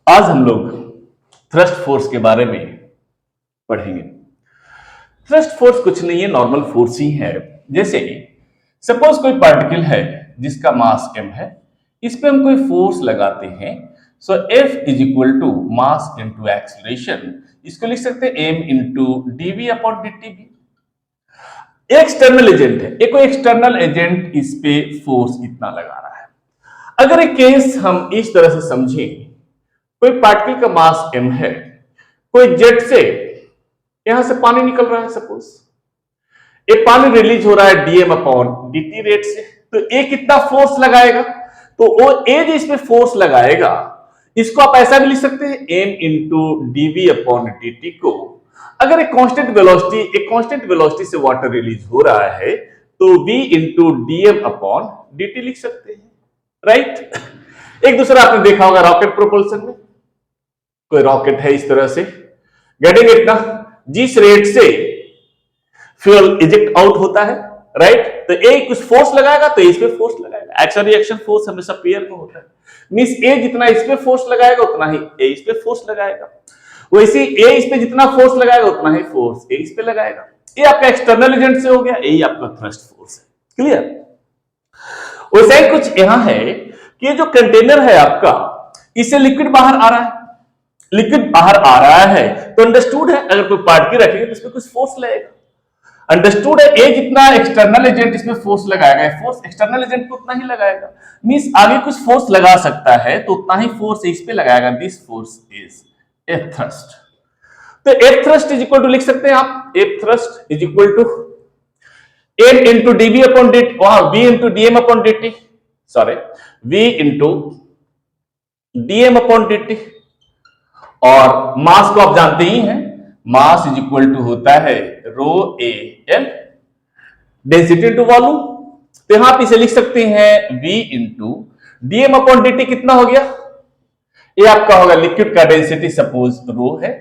आज हम लोग थ्रस्ट फोर्स के बारे में पढ़ेंगे। थ्रस्ट फोर्स कुछ नहीं है, नॉर्मल फोर्स ही है। जैसे सपोज कोई पार्टिकल है जिसका मास m है, इस पे हम कोई फोर्स लगाते हैं। So F is equal to mass into acceleration. इसको लिख सकते हैं m into dv upon dt भी। एक्सटर्नल एजेंट है, एक कोई एक्सटर्नल एजेंट इस पे फोर्स इतना लगा रहा है। अगर एक केस हम इस तरह से समझें, कोई पार्टिकल का मास m है, कोई जेट से यहां से पानी निकल रहा है, सपोज एक पानी रिलीज हो रहा है dm अपॉन dt रेट से, तो ए कितना फोर्स लगाएगा, तो वो ए जो इसमें फोर्स लगाएगा इसको आप ऐसा भी लिख सकते हैं m into dv upon dt को। अगर एक कांस्टेंट वेलोसिटी से वाटर रिलीज हो रहा है तो v into dm upon dt लिख सकते हैं, राइट। एक दूसरा आपने देखा होगा रॉकेट प्रोपल्सन में, कोई रॉकेट है इस तरह से, गेटिंग इट ना, जिस रेट से फ्यूल इजेक्ट आउट होता है, राइट, तो ए कुछ फोर्स लगाएगा तो इस पे फोर्स लगाएगा। एक्शन रिएक्शन फोर्स हमेशा पेयर में होता है, मींस ए जितना इस पे फोर्स लगाएगा उतना ही ए इस पे फोर्स लगाएगा, वैसे ए इस पे जितना फोर्स लगाएगा उतना ही फोर्स ए इस पे लगाएगा। ये आपका एक्सटर्नल एजेंट से हो गया, यही आपका थ्रस्ट फोर्स है। क्लियर। वैसे ही कुछ यहां है कि जो कंटेनर है आपका, इससे लिक्विड बाहर आ रहा है, लिक्विड बाहर आ रहा है तो अंडरस्टूड है अगर कोई पार्टिकल रखेंगे तो इसमें कुछ फोर्स लगेगा। अंडरस्टूड है ए जितना एक्सटर्नल एजेंट इसमें फोर्स लगाएगा, फोर्स एक्सटर्नल एजेंट को उतना ही लगाएगा, मींस आगे कुछ फोर्स लगा सकता है तो उतना ही फोर्स इस पे लगाएगा। This force is F thrust. तो F thrust is equal to लिख सकते हैं आप, F thrust is equal to M into DB upon D, वहां V into DM upon dt, sorry V into DM upon dt। और मास को आप जानते ही हैं, मास इज इक्वल टू होता है rho A L, density into volume. तो यहां आप इसे लिख सकते हैं v into DM upon dt। कितना हो गया, ये आपका होगा लिक्विड का डेंसिटी, सपोज रो है,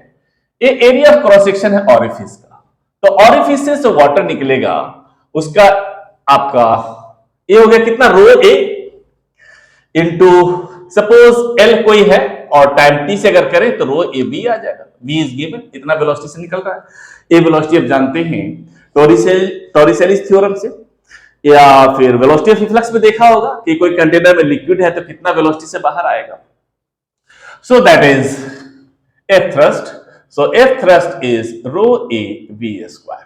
ये एरिया ऑफ क्रॉस सेक्शन है ऑरिफिस का, तो ऑरिफिस से जो वाटर निकलेगा उसका आपका ये हो गया कितना, रो ए इंटू सपोज एल कोई है और टाइम टी से अगर करें तो रो ए बी आ जाएगा। v इज गिवन, इतना वेलोसिटी से निकल रहा है। ए वेलोसिटी आप जानते हैं टॉरिसेलिस थ्योरम से, या फिर वेलोसिटी ऑफ रिफ्लक्स में देखा होगा कि कोई कंटेनर में लिक्विड है तो कितना वेलोसिटी से बाहर आएगा। So that is F thrust. So F thrust is rho A V square.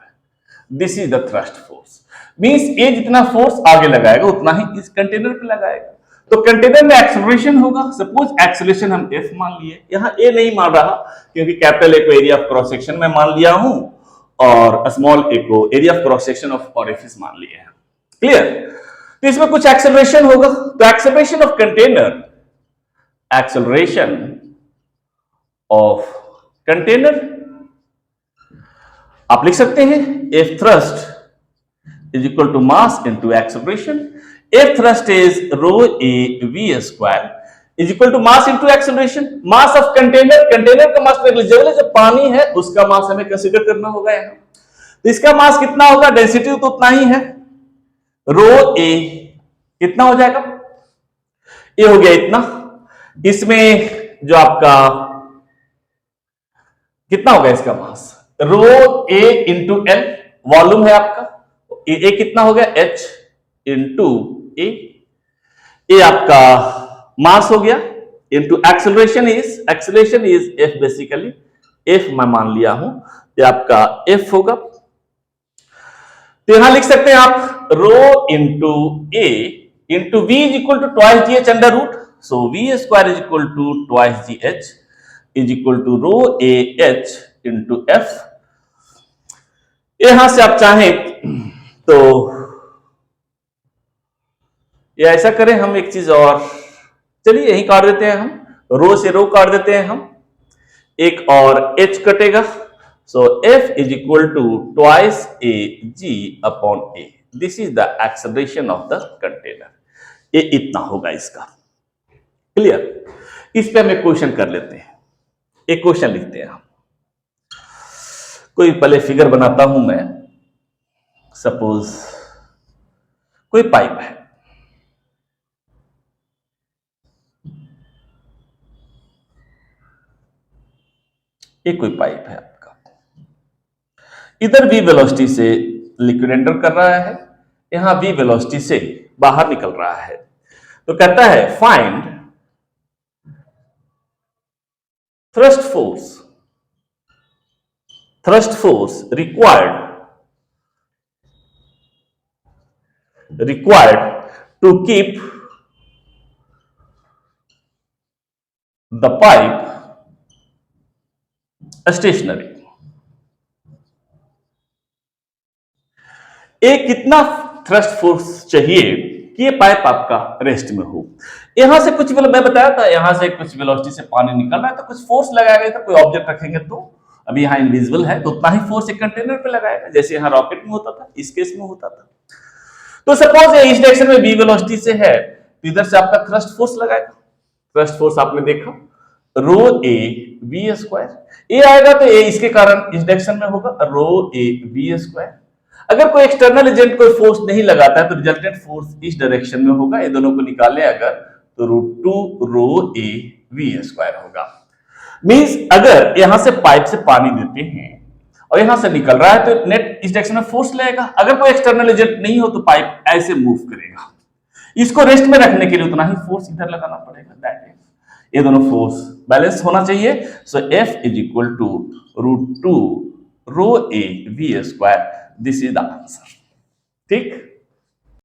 This is the thrust force, means ए जितना फोर्स आगे लगाएगा उतना ही इस कंटेनर पे लगाएगा। तो कंटेनर में एक्सेलरेशन होगा, सपोज एक्सेलरेशन हम एफ मान लिए, यहां ए नहीं मान रहा क्योंकि कैपिटल ए को एरिया ऑफ क्रॉस सेक्शन में मान लिया हूं और स्मॉल ए को area of cross section of orifice मान लिए हैं। क्लियर। तो इसमें कुछ एक्सेलरेशन होगा, तो acceleration of container, acceleration of container आप लिख सकते हैं F thrust is equal to mass into acceleration. F thrust is rho A V square is equal to mass into acceleration. Mass of container, container का mass negligible है, जो पानी है उसका मास हमें कंसीडर करना होगा यहां, तो इसका मास कितना होगा, डेंसिटी तो उतना ही है, रो ए कितना हो जाएगा, ये हो गया इतना। इसमें जो आपका कितना होगा इसका मास, रो ए इंटू एल, वॉल्यूम है आपका, ए कितना हो गया एच इंटू ए, ये आपका मास हो गया, into acceleration is F, basically F मैं मान लिया हूं, ये आपका एफ होगा। तो यहां लिख सकते हैं आप rho into A into V is equal to twice G H under root, so V square is equal to twice G H is equal to rho A H into F. यहां से आप चाहें तो ये ऐसा करें, हम एक चीज और, चलिए यही काट देते हैं, हम रो से रो काट देते हैं, हम एक और एच कटेगा, so F is equal to twice A G upon A. This is the acceleration of the container, ये इतना होगा इसका। क्लियर। इस पे हम एक क्वेश्चन कर लेते हैं, एक क्वेश्चन लिखते हैं हम, कोई पहले फिगर बनाता हूं मैं, सपोज कोई पाइप है, ये कोई पाइप है आपका, इधर v वेलोसिटी से लिक्विड एंटर कर रहा है, यहां v वेलोसिटी से बाहर निकल रहा है। तो कहता है find thrust force required to keep the pipe stationary। एक कितना थ्रस्ट फोर्स चाहिए कि ये पाइप आपका रेस्ट में हो। यहां से कुछ मैं बताया था, यहां से कुछ वेलोसिटी से पानी निकल रहा है तो कुछ फोर्स लगाया गया था। कोई ऑब्जेक्ट रखेंगे तो अभी यहां इनविजिबल है तो उतना ही फोर्स एक कंटेनर पे लगाएगा जैसे यहां रॉकेट में होता था, इस केस में होता था। तो सपोज ये इस डायरेक्शन में v वेलोसिटी से है तो इधर से आपका थ्रस्ट फोर्स लगाएगा। थ्रस्ट फोर्स आपने देखा रो ए वी स्क्वायर, ए आएगा तो ए इसके कारण इस डायरेक्शन में होगा रो ए वी स्क्वायर। अगर कोई एक्सटर्नल एजेंट कोई फोर्स नहीं लगाता है तो रिजल्टेंट फोर्स इस डायरेक्शन में होगा। ये दोनों को निकाले अगर तो √2 रो ए वी स्क्वायर होगा। मींस अगर यहां से पाइप से पानी देते हैं और यहां से निकल रहा है तो नेट इस डायरेक्शन में फोर्स लगेगा। अगर कोई एक्सटर्नल एजेंट नहीं हो तो पाइप ऐसे मूव करेगा। इसको रेस्ट में रखने के लिए उतना ही फोर्स इधर लगाना पड़ेगा। दैट इज ये दोनों फोर्स बैलेंस होना चाहिए। So F is equal to √2 rho A V square. This is the answer. ठीक।